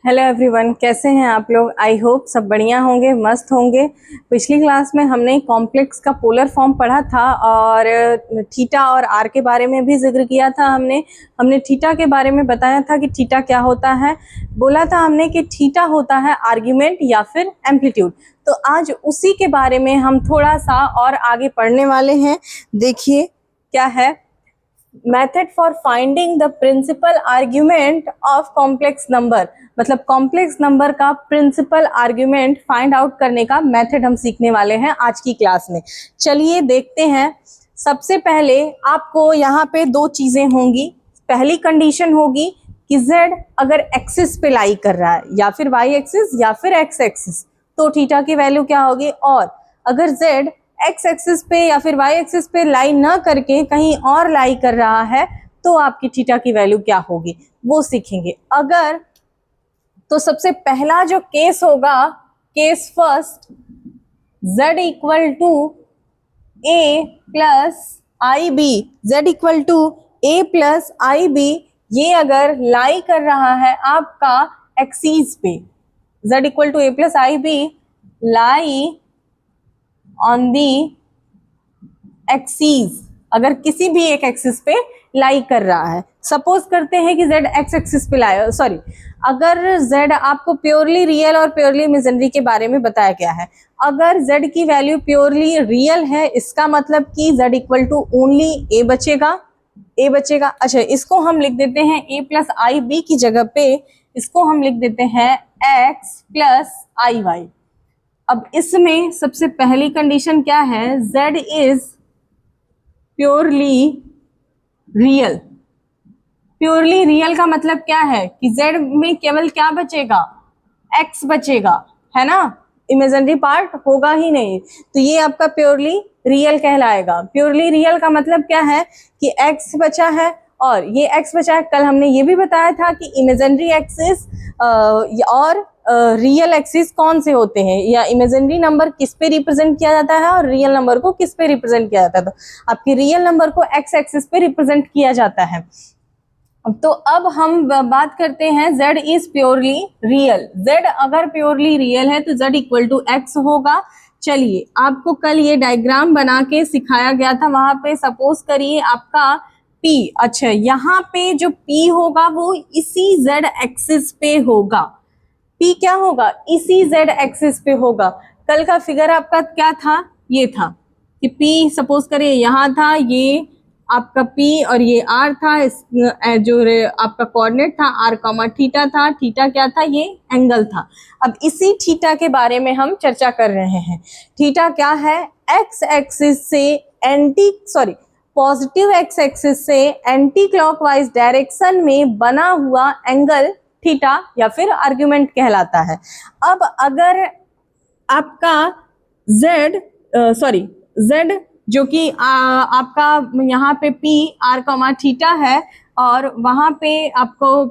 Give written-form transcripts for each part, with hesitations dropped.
Hello everyone, कैसे हैं आप लोग। आई होप सब बढ़िया होंगे, मस्त होंगे। पिछली क्लास में हमने कॉम्प्लेक्स का पोलर फॉर्म पढ़ा था और थीटा और आर के बारे में भी जिक्र किया था। हमने थीटा के बारे में बताया था कि थीटा क्या होता है। बोला था हमने कि थीटा होता है आर्ग्यूमेंट या फिर एम्पलीट्यूड। तो आज उसी के बारे में हम थोड़ा सा और आगे पढ़ने वाले हैं। देखिए क्या है, method for finding the principal argument of complex number. मतलब कॉम्प्लेक्स नंबर का प्रिंसिपल आर्ग्यूमेंट फाइंड आउट करने का मेथड हम सीखने वाले हैं आज की क्लास में। चलिए देखते हैं। सबसे पहले आपको यहाँ पे दो चीजें होंगी। पहली कंडीशन होगी कि z अगर एक्सिस पे लाई कर रहा है, या फिर y एक्सिस या फिर x एक्सिस, तो थीटा की वैल्यू क्या होगी। और अगर z एक्स एक्सिस पे या फिर वाई एक्सिस पे लाई ना करके कहीं और लाई कर रहा है तो आपकी थीटा की वैल्यू क्या होगी वो सीखेंगे। अगर तो सबसे पहला जो केस होगा, case first, z equal to a plus i b, z equal to a plus i b, ये अगर लाई कर रहा है आपका एक्सिस पे, z equal to a plus i b lie on the axis, अगर किसी भी एक एक्सिस पे लाई कर रहा है। सपोज करते हैं कि z एक्स एक्सिस पे लाई, सॉरी, अगर z आपको प्योरली रियल और प्योरली इमेजिनरी के बारे में बताया गया है। अगर z की वैल्यू प्योरली रियल है, इसका मतलब कि z equal to only a बचेगा, a बचेगा। अच्छा, इसको हम लिख देते हैं a प्लस आई बी की जगह पे इसको हम लिख देते हैं x प्लस आई वाई। अब इसमें सबसे पहली कंडीशन क्या है, z is purely real. Purely real का मतलब क्या है कि z में केवल क्या बचेगा, x बचेगा, है ना, इमेजिनरी पार्ट होगा ही नहीं। तो ये आपका प्योरली रियल कहलाएगा। प्योरली रियल का मतलब क्या है कि x बचा है और ये x बचा है। कल हमने ये भी बताया था कि इमेजिनरी एक्सिस और रियल एक्सिस कौन से होते हैं, या इमेजिनरी नंबर किस पे रिप्रेजेंट किया जाता है और रियल नंबर को किस पे रिप्रेजेंट किया जाता है। तो आपके रियल नंबर को एक्स एक्सिस पे रिप्रेजेंट किया जाता है। तो अब हम बात करते हैं z is purely real. z अगर प्योरली रियल है तो z इक्वल टू एक्स होगा। चलिए, आपको कल ये डायग्राम बना के सिखाया गया था। वहां पे सपोज करिए आपका p, अच्छा यहाँ पे जो p होगा वो इसी z एक्सिस पे होगा। p क्या होगा, इसी z एक्सिस पे होगा। कल का फिगर आपका क्या था, ये था कि p सपोज करिए यहाँ था, ये आपका p और ये r था। जो आपका कोऑर्डिनेट था r कॉमा थीटा था। थीटा क्या था, ये एंगल था। अब इसी थीटा के बारे में हम चर्चा कर रहे हैं। थीटा क्या है, x एक्सिस से पॉजिटिव x एक्सिस से एंटी क्लॉकवाइज डायरेक्शन में बना हुआ एंगल थीटा या फिर आर्ग्यूमेंट कहलाता है। अब अगर आपका z जो कि आपका यहाँ पे p r कॉमा थीटा है और वहां पे आपको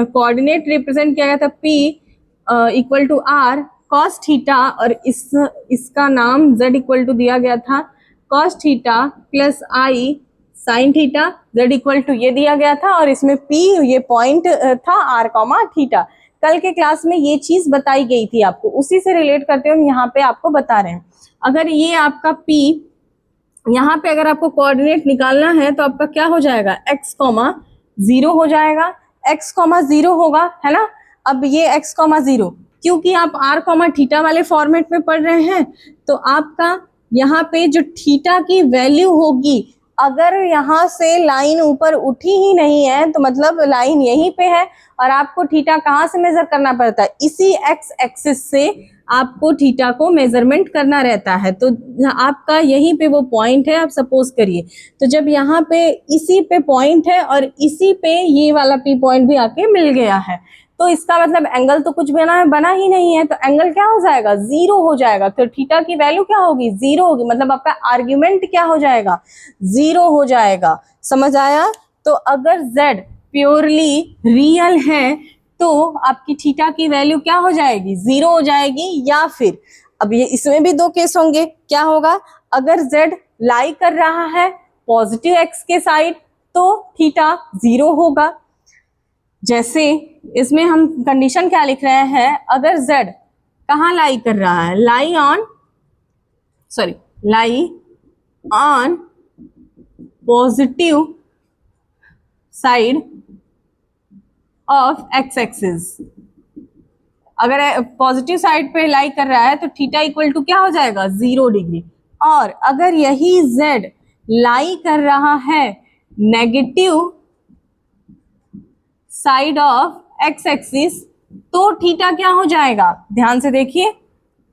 कोऑर्डिनेट रिप्रेजेंट किया गया था p equal to r cos theta, और इसका नाम z इक्वल टू दिया गया था cos theta plus i sine theta, z equal to ये दिया गया था और इसमें p ये पॉइंट था r कॉमा थीटा। कल के क्लास में ये चीज बताई गई थी आपको, उसी से रिलेट करते हुए हम यहाँ पे आपको बता रहे हैं। अगर ये आपका p, यहाँ पे अगर आपको कोऑर्डिनेट निकालना है तो आपका क्या हो जाएगा, x कॉमा जीरो हो जाएगा। x कॉमा जीरो होगा, है ना। अब ये x कॉमा जीरो, क्योंकि आप r कॉमा थीटा वाले फॉर्मेट में पढ़ रहे हैं, तो आपका यहाँ पे जो थीटा की वैल्यू होगी, अगर यहाँ से लाइन ऊपर उठी ही नहीं है तो मतलब लाइन यहीं पे है और आपको थीटा कहाँ से मेजर करना पड़ता है, इसी x एक्सिस से आपको थीटा को मेजरमेंट करना रहता है। तो आपका यहीं पे वो पॉइंट है। आप सपोज करिए, तो जब यहाँ पे इसी पे पॉइंट है और इसी पे ये वाला p पॉइंट भी आके मिल गया है, तो इसका मतलब एंगल तो कुछ बना ही नहीं है, तो एंगल क्या हो जाएगा, जीरो हो जाएगा। तो थीटा की वैल्यू क्या होगी, जीरो होगी। मतलब आपका आर्ग्यूमेंट क्या हो जाएगा, जीरो हो जाएगा। समझ आया। तो अगर z प्योरली रियल है तो आपकी थीटा की वैल्यू क्या हो जाएगी, जीरो हो जाएगी। या फिर अब ये इसमें भी दो केस होंगे, क्या होगा, अगर z लाई कर रहा है पॉजिटिव x के साइड तो थीटा जीरो होगा। जैसे इसमें हम कंडीशन क्या लिख रहे हैं, अगर z कहाँ लाई कर रहा है, lie on positive side of x axis, अगर पॉजिटिव साइड पे लाई कर रहा है तो थीटा इक्वल टू क्या हो जाएगा, 0 डिग्री। और अगर यही z लाई कर रहा है negative side of x axis तो थीटा क्या हो जाएगा, ध्यान से देखिए,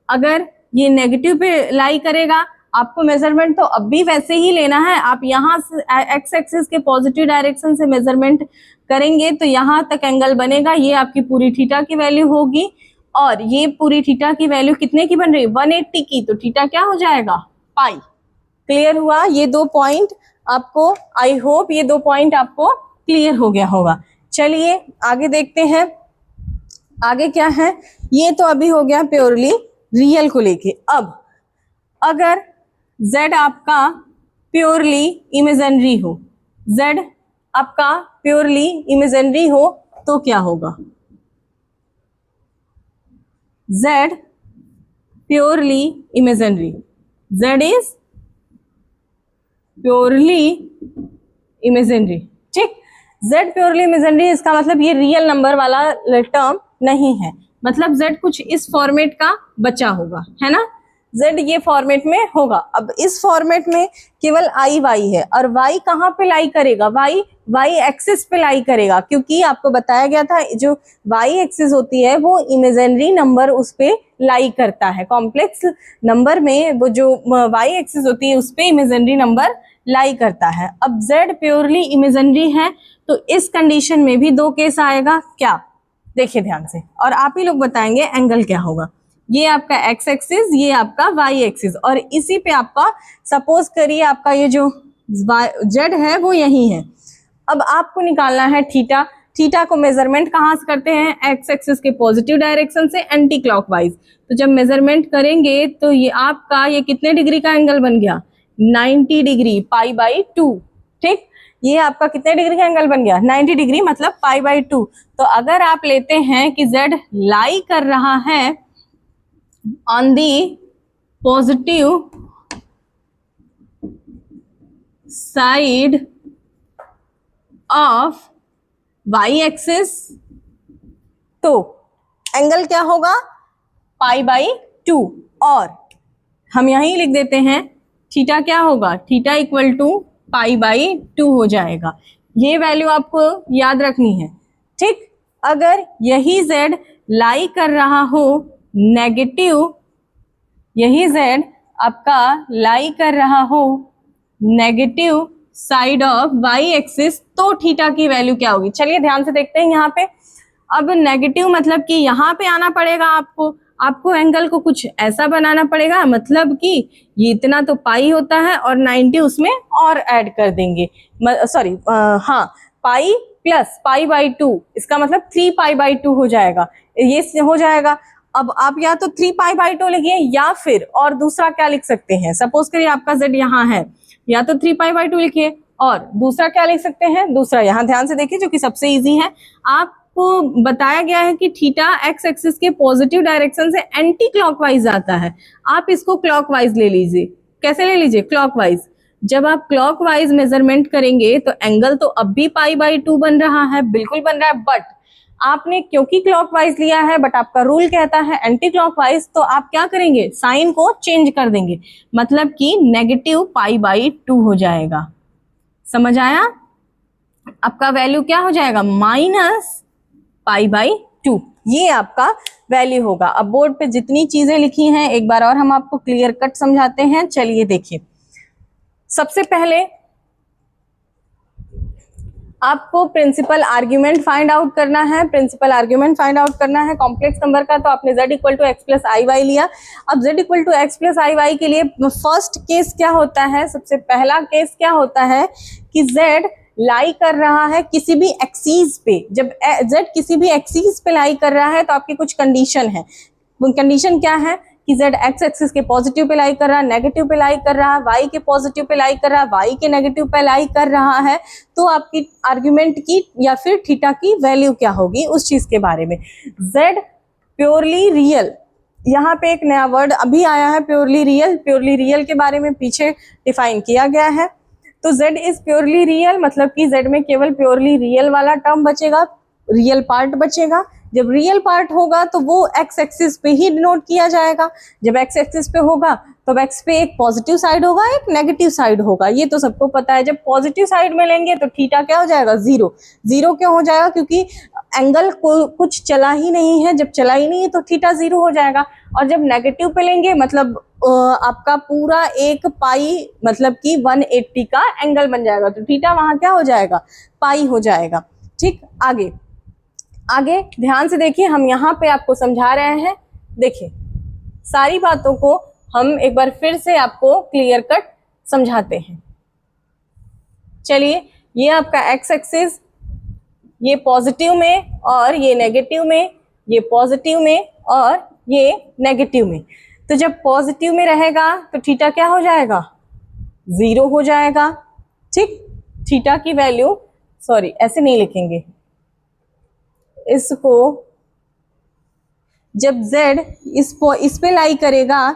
अगर ये नेगेटिव पे लाई करेगा, आपको मेजरमेंट तो अब भी वैसे ही लेना है, आप यहाँ से x एक्सिस के पॉजिटिव डायरेक्शन से मेजरमेंट करेंगे तो यहाँ तक एंगल बनेगा, ये आपकी पूरी थीटा की वैल्यू होगी, और ये पूरी थीटा की वैल्यू कितने की बन रही है, 180 की, तो थीटा क्या हो जाएगा, पाई। क्लियर हुआ ये दो पॉइंट आपको, आई होप ये दो पॉइंट आपको क्लियर हो गया होगा। चलिए आगे देखते हैं, आगे क्या है, ये तो अभी हो गया प्योरली रियल को लेके। अब अगर z आपका प्योरली इमेजिनरी हो, z आपका प्योरली इमेजिनरी हो तो क्या होगा, z purely imaginary, z is purely imaginary, ठीक। z प्योरली इमेजिनरी, इसका मतलब ये रियल नंबर वाला टर्म नहीं है, मतलब z कुछ इस फॉर्मेट का बचा होगा, है ना, z ये फॉर्मेट में होगा। अब इस फॉर्मेट में केवल i y है, और y कहाँ पे लाई करेगा, y एक्सिस पे लाई करेगा, क्योंकि आपको बताया गया था जो y एक्सिस होती है वो इमेजिनरी नंबर उस पे लाई करता है, कॉम्प्लेक्स नंबर में वो जो y एक्सिस होती है उस पे इमेजिनरी नंबर लाई करता है। अब z प्योरली इमेजिनरी है तो इस कंडीशन में भी दो केस आएगा, क्या, देखिए ध्यान से, और आप ही लोग बताएंगे एंगल क्या होगा। ये आपका x एक्सिस, ये आपका y एक्सिस, और इसी पे आपका सपोज करिए आपका ये जो z है वो यही है। अब आपको निकालना है थीटा, थीटा को मेजरमेंट कहाँ से करते हैं, x एक्सिस के पॉजिटिव डायरेक्शन से एंटी क्लॉकवाइज। तो जब मेजरमेंट करेंगे तो ये आपका ये कितने डिग्री का एंगल बन गया, 90 डिग्री, π/2, ठीक। ये आपका कितने डिग्री का एंगल बन गया, 90 डिग्री, मतलब π/2। तो अगर आप लेते हैं कि z लाई कर रहा है on the positive side of y axis, तो एंगल क्या होगा, π/2, और हम यहीं लिख देते हैं थीटा क्या होगा, थीटा इक्वल टू π/2 हो जाएगा। ये वैल्यू आपको याद रखनी है, ठीक। अगर यही z लाई कर रहा हो नेगेटिव, यही z आपका लाई कर रहा हो negative side of y axis तो थीटा की वैल्यू क्या होगी, चलिए ध्यान से देखते हैं यहाँ पे। अब नेगेटिव मतलब कि यहाँ पे आना पड़ेगा आपको एंगल को कुछ ऐसा बनाना पड़ेगा, मतलब कि ये इतना तो पाई होता है और 90 उसमें और ऐड कर देंगे, सॉरी हाँ, पाई प्लस π/2, इसका मतलब 3π/2 हो जाएगा, ये हो जाएगा। अब आप या तो 3π/2 लिखिए या फिर और दूसरा क्या लिख सकते हैं, सपोज करिए आपका z यहाँ है, या तो 3π/2 लिखिए, और दूसरा क्या लिख सकते हैं, दूसरा यहाँ ध्यान से देखिए जो कि सबसे इजी है, आपको बताया गया है कि थीटा x एक्सिस के पॉजिटिव डायरेक्शन से एंटी क्लॉकवाइज आता है, आप इसको क्लॉकवाइज ले लीजिए। कैसे ले लीजिए, क्लॉकवाइज। जब आप क्लॉकवाइज मेजरमेंट करेंगे तो एंगल तो अब भी π/2 बन रहा है, बिल्कुल बन रहा है, बट आपने क्योंकि क्लॉकवाइज लिया है, बट आपका रूल कहता है एंटी क्लॉकवाइज, तो आप क्या करेंगे, साइन को चेंज कर देंगे, मतलब कि नेगेटिव π/2 हो जाएगा। समझ आया, आपका वैल्यू क्या हो जाएगा, -π/2, ये आपका वैल्यू होगा। अब बोर्ड पे जितनी चीजें लिखी हैं एक बार और हम आपको क्लियर कट समझाते हैं। चलिए देखिए, सबसे पहले आपको प्रिंसिपल आर्ग्यूमेंट फाइंड आउट करना है, प्रिंसिपल आर्ग्यूमेंट फाइंड आउट करना है कॉम्प्लेक्स नंबर का। तो आपने z equal to x plus i y लिया। अब z equal to x plus i y के लिए फर्स्ट केस क्या होता है, सबसे पहला केस क्या होता है कि z लाई कर रहा है किसी भी एक्सीस पे। जब z किसी भी एक्सीस पे लाई कर रहा है तो आपकी कुछ कंडीशन है। कंडीशन क्या है कि z x एक्सिस के पॉजिटिव पे लाई कर रहा है, नेगेटिव पे लाई कर रहा है, y के पॉजिटिव पे लाई कर रहा है, y के नेगेटिव पे लाई कर रहा है, तो आपकी आर्ग्यूमेंट की या फिर थीटा की वैल्यू क्या होगी उस चीज के बारे में। z प्योरली रियल, यहाँ पे एक नया वर्ड अभी आया है, प्योरली रियल। प्योरली रियल के बारे में पीछे डिफाइन किया गया है। तो z इज प्योरली रियल, मतलब कि z में केवल प्योरली रियल वाला टर्म बचेगा, रियल पार्ट बचेगा। जब रियल पार्ट होगा तो वो x एक्सिस पे ही डिनोट किया जाएगा। जब x एक्सिस पे होगा तो x पे एक पॉजिटिव साइड होगा, एक नेगेटिव साइड होगा, ये तो सबको पता है। जब पॉजिटिव साइड में लेंगे तो थीटा क्या हो जाएगा, जीरो। जीरो क्यों हो जाएगा, क्योंकि एंगल को कुछ चला ही नहीं है, जब चला ही नहीं है तो थीटा जीरो हो जाएगा। और जब नेगेटिव पे लेंगे मतलब आपका पूरा एक पाई, मतलब कि 180 का एंगल बन जाएगा, तो थीटा वहां क्या हो जाएगा, पाई हो जाएगा। ठीक, आगे आगे ध्यान से देखिए, हम यहाँ पे आपको समझा रहे हैं। देखिए सारी बातों को हम एक बार फिर से आपको क्लियर कट समझाते हैं। चलिए, ये आपका x एक्सिस, ये पॉजिटिव में और ये नेगेटिव में, ये पॉजिटिव में और ये नेगेटिव में। तो जब पॉजिटिव में रहेगा तो थीटा क्या हो जाएगा, जीरो हो जाएगा। ठीक, थीटा की वैल्यू, सॉरी ऐसे नहीं लिखेंगे इसको, जब z इस पे लाई करेगा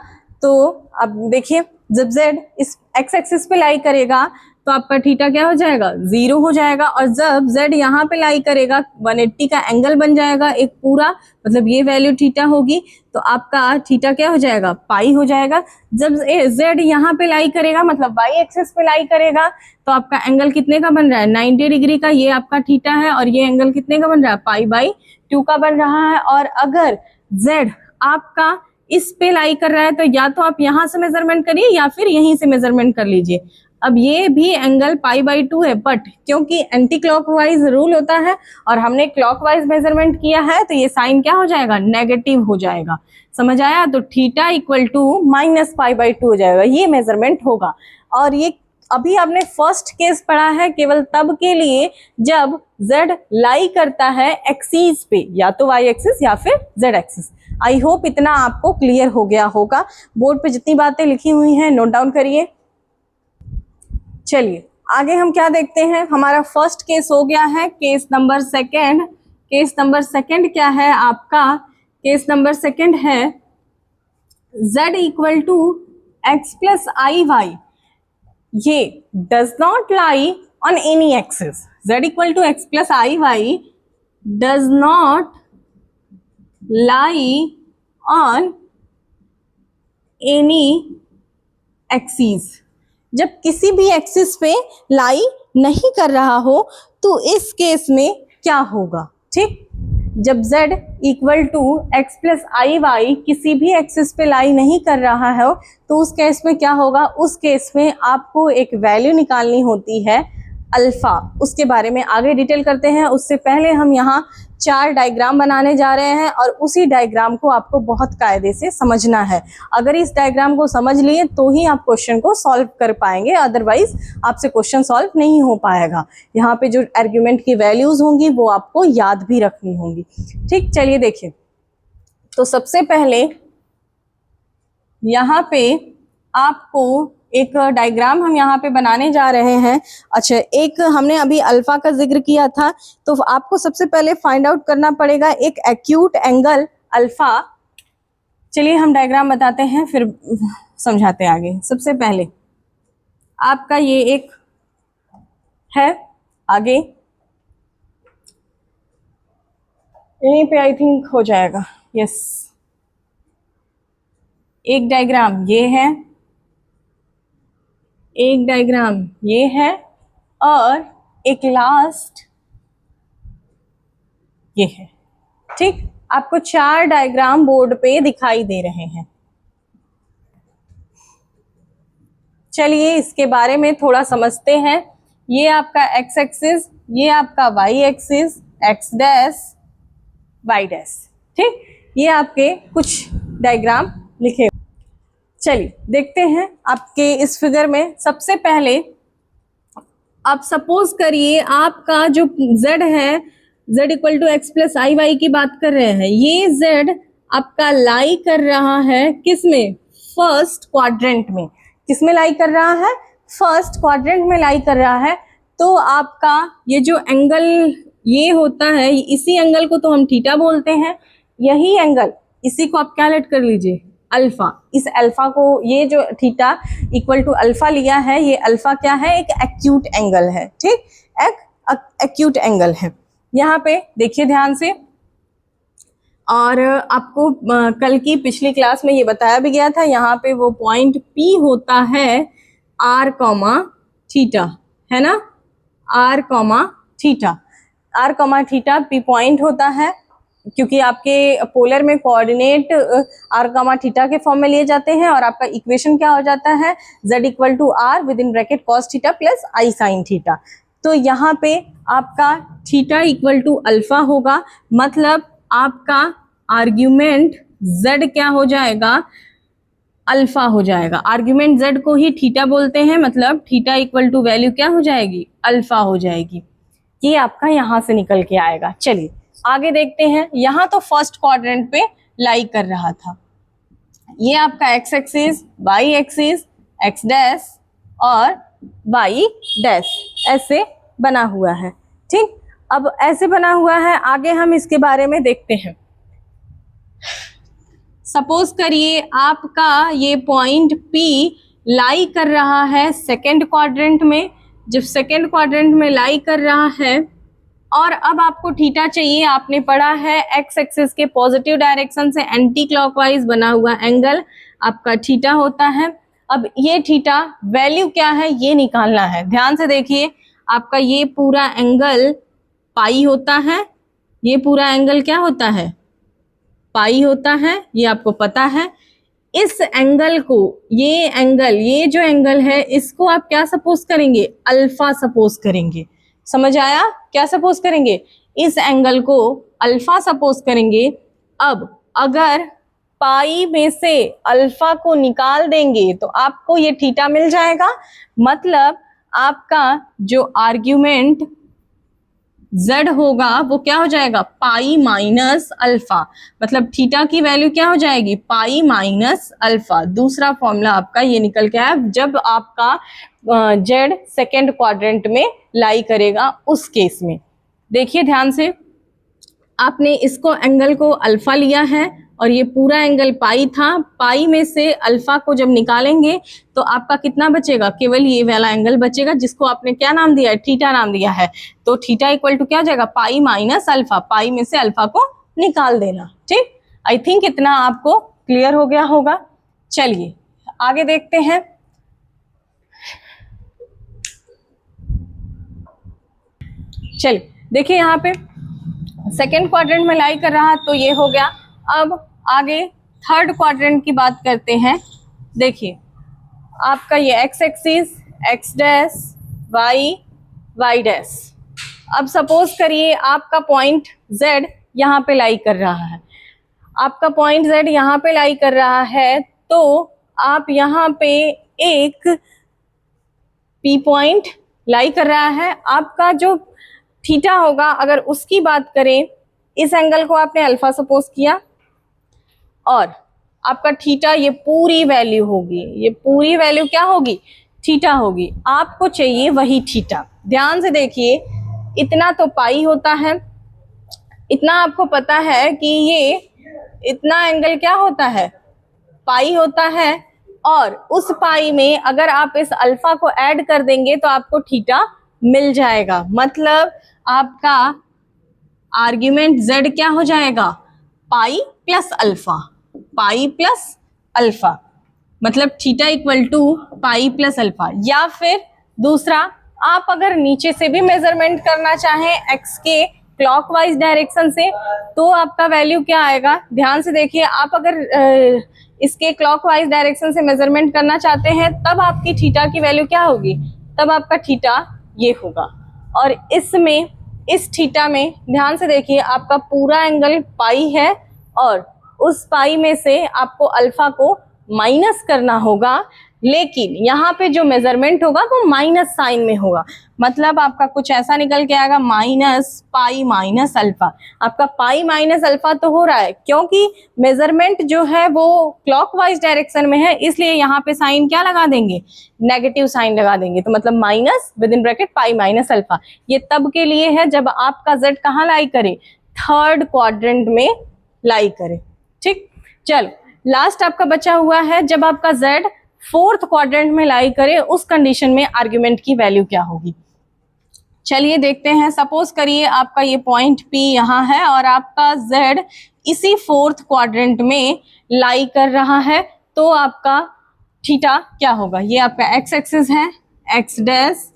तो अब देखिए, जब z इस x एक्सिस पे लाई करेगा तो आपका थीटा क्या हो जाएगा, जीरो हो जाएगा। और जब z यहाँ पे लाई करेगा 180 का एंगल बन जाएगा एक पूरा, मतलब ये वैल्यू थीटा होगी, तो आपका थीटा क्या हो जाएगा, पाई हो जाएगा। जब z यहाँ पे लाई करेगा मतलब y एक्सिस पे लाई करेगा तो आपका एंगल कितने का बन रहा है, 90 डिग्री का, ये आपका थीटा है। और ये एंगल कितने का बन रहा है, पाई बाई 2 का बन रहा है। और अगर z आपका इस पे लाई कर रहा है तो या तो आप यहाँ से मेजरमेंट करिए या फिर यहीं से मेजरमेंट कर लीजिए। अब ये भी एंगल पाई बाई 2 है, बट क्योंकि एंटी क्लॉकवाइज रूल होता है और हमने क्लॉकवाइज मेजरमेंट किया है तो ये साइन क्या हो जाएगा, नेगेटिव हो जाएगा। समझ आया, तो theta equal to minus pi by 2 हो जाएगा, ये मेजरमेंट होगा। और ये अभी आपने फर्स्ट केस पढ़ा है केवल तब के लिए जब z लाई करता है एक्सिस पे, या तो y एक्सिस या फिर z एक्सिस। आई होप इतना आपको क्लियर हो गया होगा। बोर्ड पे जितनी बातें लिखी हुई हैं नोट डाउन करिए। चलिए आगे हम क्या देखते हैं, हमारा फर्स्ट केस हो गया है, case number second. Case number second क्या है आपका, केस नंबर सेकंड है z equal to x plus i y, ये does not lie on any axis. z equal to x plus i y does not lie on any axis. जब किसी भी axis पे लाई नहीं कर रहा हो तो इस केस में क्या होगा। ठीक, जब z equal to x plus i y किसी भी एक्सिस पे लाई नहीं कर रहा है तो उस केस में क्या होगा, उस केस में आपको एक वैल्यू निकालनी होती है अल्फा। उसके बारे में आगे डिटेल करते हैं, उससे पहले हम यहाँ 4 डायग्राम बनाने जा रहे हैं और उसी डायग्राम को आपको बहुत कायदे से समझना है। अगर इस डायग्राम को समझ लिए तो ही आप क्वेश्चन को सॉल्व कर पाएंगे, अदरवाइज आपसे क्वेश्चन सॉल्व नहीं हो पाएगा। यहाँ पे जो आर्ग्यूमेंट की वैल्यूज होंगी वो आपको याद भी रखनी होंगी। ठीक, चलिए देखिए, तो सबसे पहले यहाँ पे आपको एक डायग्राम हम यहाँ पे बनाने जा रहे हैं। अच्छा, एक हमने अभी अल्फा का जिक्र किया था, तो आपको सबसे पहले फाइंड आउट करना पड़ेगा एक एक्यूट एंगल अल्फा। चलिए हम डायग्राम बताते हैं फिर समझाते हैं आगे। सबसे पहले आपका ये एक है, आगे यहीं पे आई थिंक हो जाएगा, यस। एक डायग्राम ये है, एक डायग्राम ये है और एक लास्ट ये है। ठीक, आपको 4 डायग्राम बोर्ड पे दिखाई दे रहे हैं। चलिए इसके बारे में थोड़ा समझते हैं। ये आपका x एक्सिस, ये आपका y axis, x dash y dash. ठीक, ये आपके कुछ डायग्राम लिखे। चलिए देखते हैं आपके इस फिगर में। सबसे पहले आप सपोज करिए आपका जो z है, z equal to x plus i y की बात कर रहे हैं, ये z आपका लाई कर रहा है किसमें, फर्स्ट क्वाड्रेंट में। किसमें लाई कर रहा है, फर्स्ट क्वाड्रेंट में लाई कर रहा है। तो आपका ये जो एंगल ये होता है, इसी एंगल को तो हम थीटा बोलते हैं। यही एंगल, इसी को आप क्या लेट कर लीजिए, अल्फा। इस अल्फा को, ये जो थीटा इक्वल टू अल्फा लिया है, ये अल्फा क्या है, एक एक्यूट एंगल है। ठीक, एक एक्यूट एंगल है। यहाँ पे देखिए ध्यान से, और आपको कल की पिछली क्लास में ये बताया भी गया था, यहाँ पे वो पॉइंट P होता है R कॉमा थीटा, है ना, R comma theta. R comma theta P point होता है, क्योंकि आपके पोलर में कोऑर्डिनेट R कॉमा थीटा के फॉर्म में लिए जाते हैं, और आपका इक्वेशन क्या हो जाता है, Z equal to R with in bracket cos theta plus I sine theta. तो यहाँ पे आपका थीटा इक्वल टू अल्फा होगा, मतलब आपका आर्ग्यूमेंट Z क्या हो जाएगा, अल्फा हो जाएगा। आर्ग्यूमेंट Z को ही थीटा बोलते हैं, मतलब थीटा इक्वल टू वैल्यू क्या हो जाएगी, अल्फा हो जाएगी। ये आपका यहाँ से निकल के आएगा। चलिए आगे देखते हैं। यहाँ तो फर्स्ट क्वाड्रेंट पे लाई कर रहा था। ये आपका x axis, y axis, x dash और वाई डैश ऐसे बना हुआ है। ठीक, अब ऐसे बना हुआ है, आगे हम इसके बारे में देखते हैं। सपोज करिए आपका ये पॉइंट P लाई कर रहा है सेकेंड क्वाड्रेंट में। जब सेकेंड क्वाड्रेंट में लाई कर रहा है, और अब आपको थीटा चाहिए। आपने पढ़ा है एक्स एक्सिस के पॉजिटिव डायरेक्शन से एंटी क्लॉकवाइज बना हुआ एंगल आपका थीटा होता है। अब ये थीटा वैल्यू क्या है, ये निकालना है। ध्यान से देखिए, आपका ये पूरा एंगल पाई होता है, ये पूरा एंगल क्या होता है, पाई होता है, ये आपको पता है। इस एंगल को, ये एंगल, ये जो एंगल है, इसको आप क्या सपोज करेंगे, अल्फा सपोज करेंगे। समझ आया, क्या सपोज करेंगे, इस एंगल को अल्फा सपोज करेंगे। अब अगर पाई में से अल्फा को निकाल देंगे तो आपको ये थीटा मिल जाएगा। मतलब आपका जो आर्ग्यूमेंट Z होगा वो क्या हो जाएगा, पाई माइनस अल्फा। मतलब थीटा की वैल्यू क्या हो जाएगी, पाई माइनस अल्फा। दूसरा फॉर्मूला आपका ये निकल के आया जब आपका Z सेकेंड क्वाड्रेंट में लाई करेगा, उस केस में। देखिए ध्यान से, आपने इसको एंगल को अल्फा लिया है और ये पूरा एंगल पाई था। पाई में से अल्फा को जब निकालेंगे तो आपका कितना बचेगा, केवल ये वाला एंगल बचेगा, जिसको आपने क्या नाम दिया है, थीटा नाम दिया है। तो थीटा इक्वल टू क्या हो जाएगा, पाई माइनस अल्फा। पाई में से अल्फा को निकाल देना। ठीक, आई थिंक इतना आपको क्लियर हो गया होगा। चलिए आगे देखते हैं। चलिए देखिए, यहाँ पे सेकेंड क्वाड्रेंट में लाई कर रहा, तो ये हो गया। अब आगे थर्ड क्वाड्रेंट की बात करते हैं। देखिए आपका ये x axis, x dash, y, y dash. अब सपोज करिए आपका पॉइंट Z यहाँ पे लाई कर रहा है। आपका पॉइंट Z यहाँ पे लाई कर रहा है, तो आप यहाँ पे एक P पॉइंट लाई कर रहा है। आपका जो थीटा होगा, अगर उसकी बात करें, इस एंगल को आपने अल्फा सपोज किया, और आपका थीटा ये पूरी वैल्यू होगी। ये पूरी वैल्यू क्या होगी, थीटा होगी। आपको चाहिए वही थीटा। ध्यान से देखिए, इतना तो पाई होता है, इतना आपको पता है कि ये इतना एंगल क्या होता है, पाई होता है। और उस पाई में अगर आप इस अल्फा को ऐड कर देंगे तो आपको थीटा मिल जाएगा। मतलब आपका आर्ग्यूमेंट Z क्या हो जाएगा, pi plus alpha. Pi plus alpha मतलब theta equal to pi plus alpha. या फिर दूसरा, आप अगर नीचे से भी मेजरमेंट करना चाहें एक्स के क्लॉकवाइज डायरेक्शन से, तो आपका वैल्यू क्या आएगा। ध्यान से देखिए, आप अगर इसके क्लॉकवाइज डायरेक्शन से मेजरमेंट करना चाहते हैं, तब आपकी थीटा की वैल्यू क्या होगी, तब आपका थीटा ये होगा। और इसमें, इस थीटा में ध्यान से देखिए, आपका पूरा एंगल पाई है, और उस पाई में से आपको अल्फा को माइनस करना होगा। लेकिन यहाँ पे जो मेजरमेंट होगा वो माइनस साइन में होगा, मतलब आपका कुछ ऐसा निकल के आएगा माइनस पाई माइनस अल्फा। आपका पाई माइनस अल्फा तो हो रहा है क्योंकि मेजरमेंट जो है वो क्लॉकवाइज डायरेक्शन में है, इसलिए यहाँ पे साइन क्या लगा देंगे, नेगेटिव साइन लगा देंगे। तो मतलब minus with in bracket pi minus alpha. ये तब के लिए है जब आपका z कहाँ लाई करे, थर्ड क्वाड्रेंट में लाई करे। ठीक, चलो लास्ट आपका बचा हुआ है जब आपका z फोर्थ क्वाड्रेंट में लाई करे, उस कंडीशन में आर्ग्यूमेंट की वैल्यू क्या होगी। चलिए देखते हैं। सपोज करिए आपका ये पॉइंट P यहाँ है और आपका Z इसी फोर्थ क्वाड्रेंट में लाई कर रहा है, तो आपका थीटा क्या होगा। ये आपका x एक्सिस है, x डैश,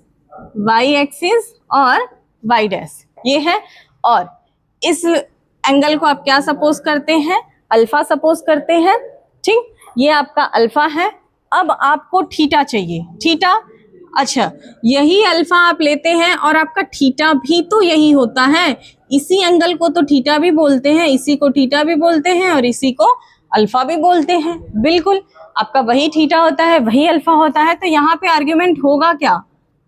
y एक्सिस और y डैश ये है, और इस एंगल को आप क्या सपोज करते हैं, अल्फा सपोज करते हैं। ठीक, ये आपका अल्फा है। अब आपको थीटा चाहिए, थीटा, अच्छा यही अल्फा आप लेते हैं और आपका थीटा भी तो यही होता है। इसी एंगल को तो थीटा भी बोलते हैं, इसी को थीटा भी बोलते हैं और इसी को अल्फा भी बोलते हैं। बिल्कुल, आपका वही थीटा होता है, वही अल्फा होता है। तो यहाँ पे आर्ग्यूमेंट होगा क्या,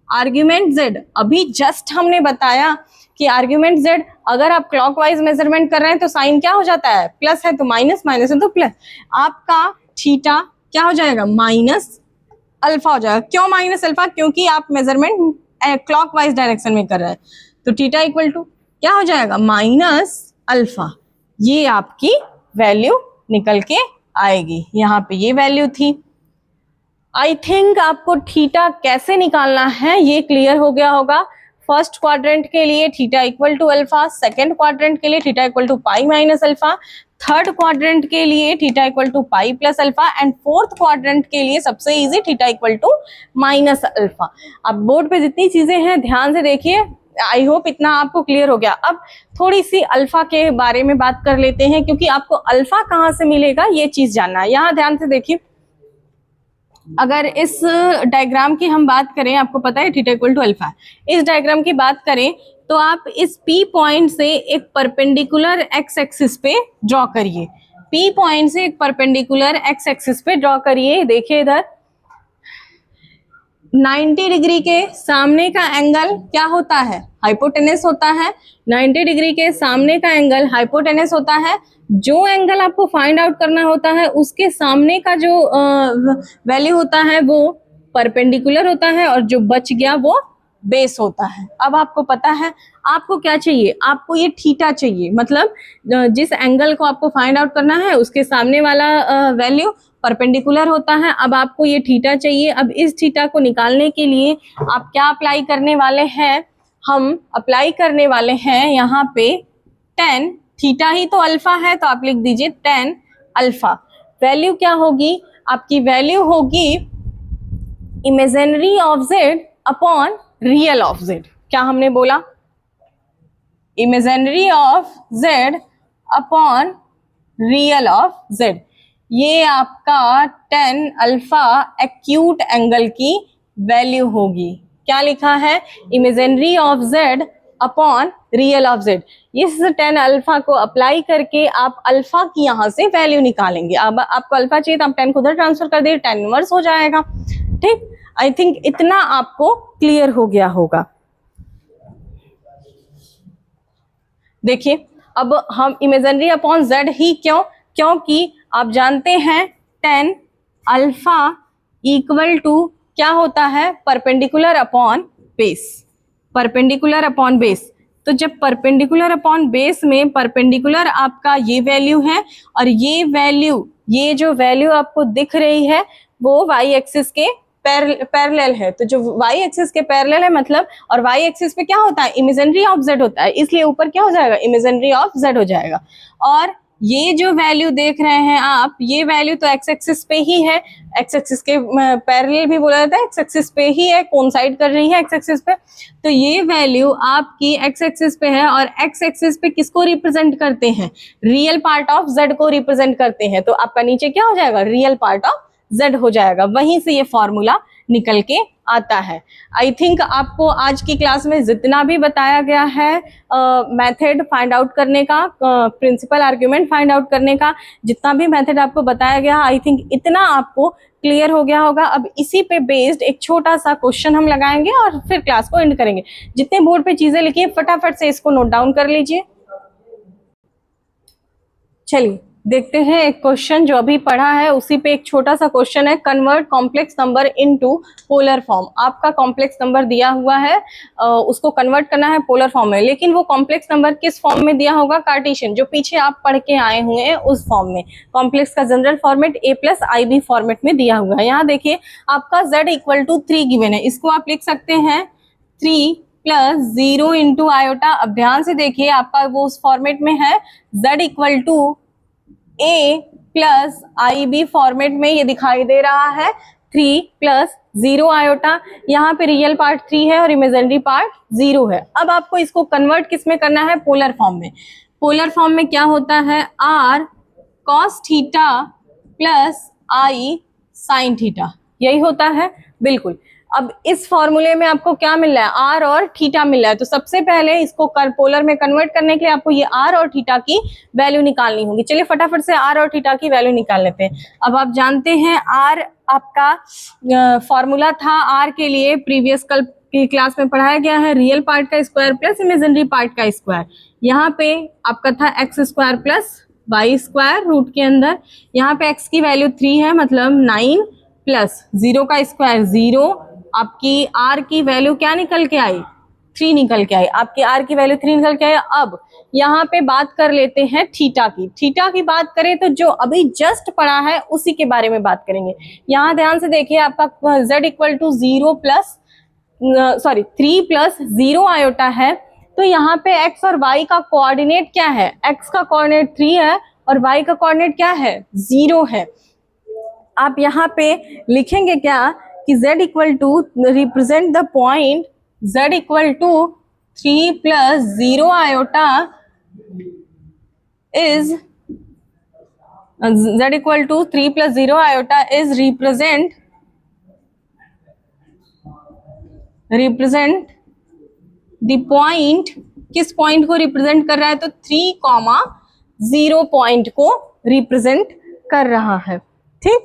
आर्ग्यूमेंट z। अभी जस्ट हमने बताया कि आर्ग्यूमेंट z अगर आप क्लॉकवाइज मेजरमेंट कर रहे हैं तो साइन क्या हो जाता है, प्लस है तो माइनस, माइनस है तो प्लस। आपका थीटा क्या हो जाएगा, माइनस अल्फा हो जाएगा। क्यों माइनस अल्फा, क्योंकि आप मेजरमेंट क्लॉकवाइज डायरेक्शन में कर रहे हैं। तो थीटा इक्वल टू क्या हो जाएगा, माइनस अल्फा। ये आपकी वैल्यू निकल के आएगी। यहाँ पे ये वैल्यू थी। आई थिंक आपको थीटा कैसे निकालना है ये क्लियर हो गया होगा। फर्स्ट क्वाड्रेंट के लिए theta equal to alpha, second quadrant के लिए theta equal to pi minus alpha, third quadrant के लिए theta equal to pi plus alpha, and fourth quadrant के लिए सबसे easy theta equal to minus alpha. अब बोर्ड पे जितनी चीजें हैं ध्यान से देखिए। आई होप इतना आपको क्लियर हो गया। अब थोड़ी सी अल्फा के बारे में बात कर लेते हैं, क्योंकि आपको अल्फा कहाँ से मिलेगा ये चीज जानना है। यहाँ ध्यान से देखिए, अगर इस डायग्राम की हम बात करें, आपको पता है थीटा इक्वल टू अल्फा है, इस डायग्राम की बात करें तो आप इस P पॉइंट से एक परपेंडिकुलर x एक्सिस पे ड्रॉ करिए। P पॉइंट से एक परपेंडिकुलर x एक्सिस पे ड्रॉ करिए। देखिए इधर 90 डिग्री के सामने का एंगल क्या होता है, हाइपोटेनस होता है। 90 डिग्री के सामने का एंगल हाइपोटेनस होता है। जो एंगल आपको फाइंड आउट करना होता है उसके सामने का जो वैल्यू होता है वो परपेंडिकुलर होता है, और जो बच गया वो बेस होता है। अब आपको पता है आपको क्या चाहिए, आपको ये थीटा चाहिए, मतलब जिस एंगल को आपको फाइंड आउट करना है उसके सामने वाला वैल्यू परपेंडिकुलर होता है। अब आपको ये थीटा चाहिए। अब इस थीटा को निकालने के लिए आप क्या अप्लाई करने वाले हैं, हम अप्लाई करने वाले हैं यहाँ पे tan, थीटा ही तो अल्फा है तो आप लिख दीजिए tan अल्फा। वैल्यू क्या होगी, आपकी वैल्यू होगी imaginary of z upon real of z। क्या हमने बोला, imaginary of z upon real of z। ये आपका tan अल्फा एक्यूट एंगल की वैल्यू होगी। क्या लिखा है, imaginary of z upon real of z। इस tan अल्फा को अप्लाई करके आप अल्फा की यहाँ से वैल्यू निकालेंगे। अब आपको अल्फा चाहिए तो आप tan को उधर ट्रांसफर कर दीजिए, tan इनवर्स हो जाएगा। ठीक, आई थिंक इतना आपको क्लियर हो गया होगा। देखिए अब हम इमेजिनरी अपॉन z ही क्यों, क्योंकि आप जानते हैं tan अल्फा इक्वल टू क्या होता है, perpendicular upon base, perpendicular upon base. तो जब परपेंडिकुलर अपॉन बेस में परपेंडिकुलर आपका ये वैल्यू है और ये वैल्यू, ये जो वैल्यू आपको दिख रही है वो y एक्सिस के पैरेलल है। तो जो y एक्सिस के पैरेलल है मतलब, और y एक्सिस पे क्या होता है, इमेजिनरी ऑफ z होता है, इसलिए ऊपर क्या हो जाएगा, इमेजिनरी ऑफ z हो जाएगा। और ये जो वैल्यू देख रहे हैं आप, ये वैल्यू तो x एक्सिस पे ही है, x एक्सिस के पैरेलल भी बोला जाता है, x एक्सिस पे ही है, कोइंसाइड कर रही है x एक्सिस पे। तो ये वैल्यू आपकी x एक्सिस पे है और x एक्सिस पे किसको रिप्रेजेंट करते हैं, रियल पार्ट ऑफ z को रिप्रेजेंट करते हैं। तो आपका नीचे क्या हो जाएगा, रियल पार्ट ऑफ z हो जाएगा। वहीं से ये फॉर्मूला निकल के आता है। आई थिंक आपको आज की क्लास में जितना भी बताया गया है मेथड फाइंड आउट करने का, प्रिंसिपल आर्ग्यूमेंट फाइंड आउट करने का, जितना भी मेथड आपको बताया गया, आई थिंक इतना आपको क्लियर हो गया होगा। अब इसी पे बेस्ड एक छोटा सा क्वेश्चन हम लगाएंगे और फिर क्लास को एंड करेंगे। जितने बोर्ड पे चीजें लिखी है फटाफट से इसको नोट डाउन कर लीजिए। चलिए देखते हैं एक क्वेश्चन जो अभी पढ़ा है उसी पे एक छोटा सा क्वेश्चन है, convert complex number into polar form. आपका कॉम्प्लेक्स नंबर दिया हुआ है, उसको कन्वर्ट करना है पोलर फॉर्म में, लेकिन वो कॉम्प्लेक्स नंबर किस फॉर्म में दिया होगा? कार्टेशियन, जो पीछे आप पढ़ के आए हुए हैं उस फॉर्म में। कॉम्प्लेक्स का जनरल फॉर्मेट a+ib फॉर्मेट में दिया हुआ है। यहाँ देखिए आपका z = 3 गिवन है, इसको आप लिख सकते हैं 3 + 0 × आयोटा। अब ध्यान से देखिए आपका वो उस फॉर्मेट में है, z = a+ib फॉर्मेट में ये दिखाई दे रहा है 3 + 0 आयोटा। यहाँ पे रियल पार्ट 3 है और इमेजिनरी पार्ट 0 है। अब आपको इसको कन्वर्ट किस में करना है? पोलर फॉर्म में। पोलर फॉर्म में क्या होता है? r cos θ + i sin θ, यही होता है बिल्कुल। अब इस फॉर्मूले में आपको क्या मिल रहा है? r और थीटा मिल रहा है। तो सबसे पहले इसको पोलर में कन्वर्ट करने के लिए आपको ये r और थीटा की वैल्यू निकालनी होगी। चलिए फटाफट से r और थीटा की वैल्यू निकाल लेते हैं। अब आप जानते हैं r आपका फॉर्मूला था r के लिए, प्रीवियस कल की क्लास में पढ़ाया गया है, रियल पार्ट का स्क्वायर प्लस इमेजिनरी पार्ट का स्क्वायर। यहाँ पे आपका था x² + y² रूट के अंदर। यहाँ पे x की वैल्यू 3 है, मतलब 9 + 0 का स्क्वायर 0। आपकी r की वैल्यू क्या निकल के आई? 3 निकल के आई। आपकी r की वैल्यू 3 निकल के आई। अब यहाँ पे बात कर लेते हैं थीटा की। थीटा की बात करें तो जो अभी जस्ट पढ़ा है उसी के बारे में बात करेंगे। यहाँ ध्यान से देखिए आपका z = 3 + 0 आयोटा है। तो यहाँ पे x और y का कोऑर्डिनेट क्या है? x का कोऑर्डिनेट 3 है और y का कोऑर्डिनेट क्या है? 0 है। आप यहाँ पे लिखेंगे क्या कि z = represent the point z = 3 + 0 iota is z = 3 + 0 iota is represent the point. किस पॉइंट को रिप्रेजेंट कर रहा है? तो 3, 0 पॉइंट को रिप्रेजेंट कर रहा है। ठीक,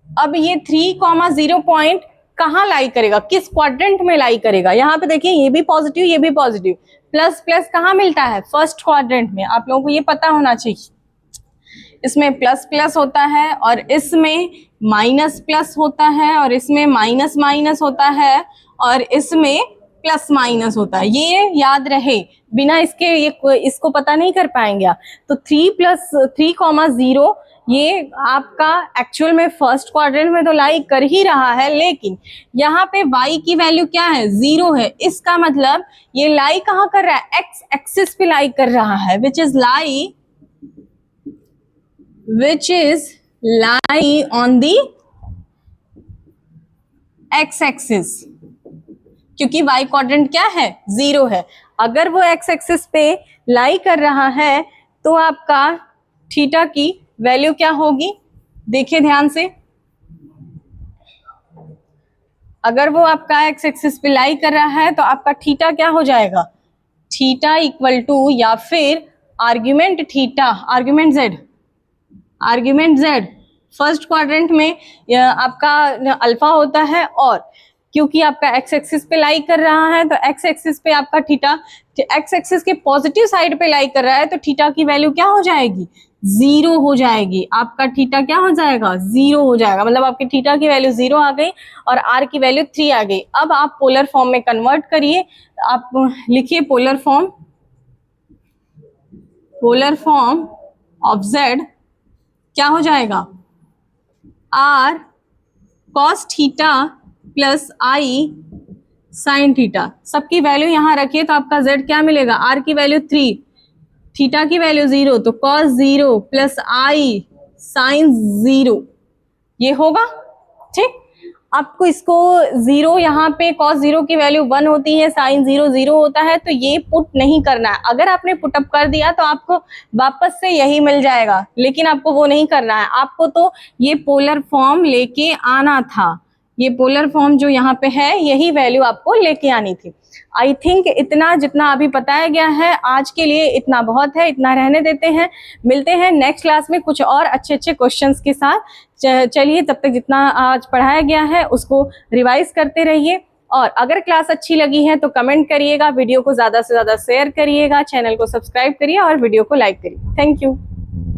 अब ये 3, 0 पॉइंट कहाँ लाई करेगा? किस क्वाड्रेंट में लाई करेगा? यहाँ पे देखिए ये भी पॉजिटिव ये भी पॉजिटिव, प्लस प्लस कहाँ मिलता है? फर्स्ट क्वाड्रेंट में। आप लोगों को ये पता होना चाहिए। इसमें प्लस प्लस होता है और इसमें माइनस प्लस होता है और इसमें माइनस माइनस होता है और इसमें प्लस माइनस होता है। ये याद रहे, बिना इसके ये इसको पता नहीं कर पाएंगे आप। तो 3 + 3, 0 ये आपका एक्चुअल में फर्स्ट क्वाड्रेंट में तो लाई कर ही रहा है, लेकिन यहाँ पे y की वैल्यू क्या है? 0 है। इसका मतलब ये लाई कहाँ कर रहा है? x एक्सिस पे लाई कर रहा है, which is lie on the x axis, क्योंकि y क्वाड्रेंट क्या है? 0 है। अगर वो x एक्सिस पे लाई कर रहा है तो आपका थीटा की वैल्यू क्या होगी? देखिए ध्यान से, अगर वो आपका x एक्सिस पे लाई कर रहा है तो आपका थीटा क्या हो जाएगा? थीटा = या फिर argument theta, argument z first quadrant में आपका अल्फा होता है, और क्योंकि आपका x एक्सिस पे लाई कर रहा है तो x एक्सिस पे आपका थीटा x एक्सिस के पॉजिटिव साइड पे लाई कर रहा है तो थीटा की वैल्यू क्या हो जाएगी? 0 हो जाएगी। आपका थीटा क्या हो जाएगा? 0 हो जाएगा। मतलब आपकी थीटा की वैल्यू 0 आ गई और r की वैल्यू 3 आ गई। अब आप पोलर फॉर्म में कन्वर्ट करिए। आप लिखिए पोलर फॉर्म ऑफ z क्या हो जाएगा? r cos θ + i sin θ। सबकी वैल्यू यहाँ रखिए तो आपका z क्या मिलेगा? r की वैल्यू 3, थीटा की वैल्यू 0, तो cos 0 + i sin 0 ये होगा। ठीक, आपको इसको 0 यहाँ पे cos 0 की वैल्यू 1 होती है, sin 0 0 होता है, तो ये पुट नहीं करना है। अगर आपने पुटअप कर दिया तो आपको वापस से यही मिल जाएगा, लेकिन आपको वो नहीं करना है। आपको तो ये पोलर फॉर्म लेके आना था। ये पोलर फॉर्म जो यहाँ पे है यही वैल्यू आपको लेके आनी थी। आई थिंक इतना जितना अभी बताया गया है आज के लिए इतना बहुत है, इतना रहने देते हैं। मिलते हैं नेक्स्ट क्लास में कुछ और अच्छे अच्छे क्वेश्चंस के साथ। चलिए तब तक जितना आज पढ़ाया गया है उसको रिवाइज करते रहिए, और अगर क्लास अच्छी लगी है तो कमेंट करिएगा, वीडियो को ज़्यादा से ज़्यादा शेयर करिएगा, चैनल को सब्सक्राइब करिए और वीडियो को लाइक करिए। Thank you.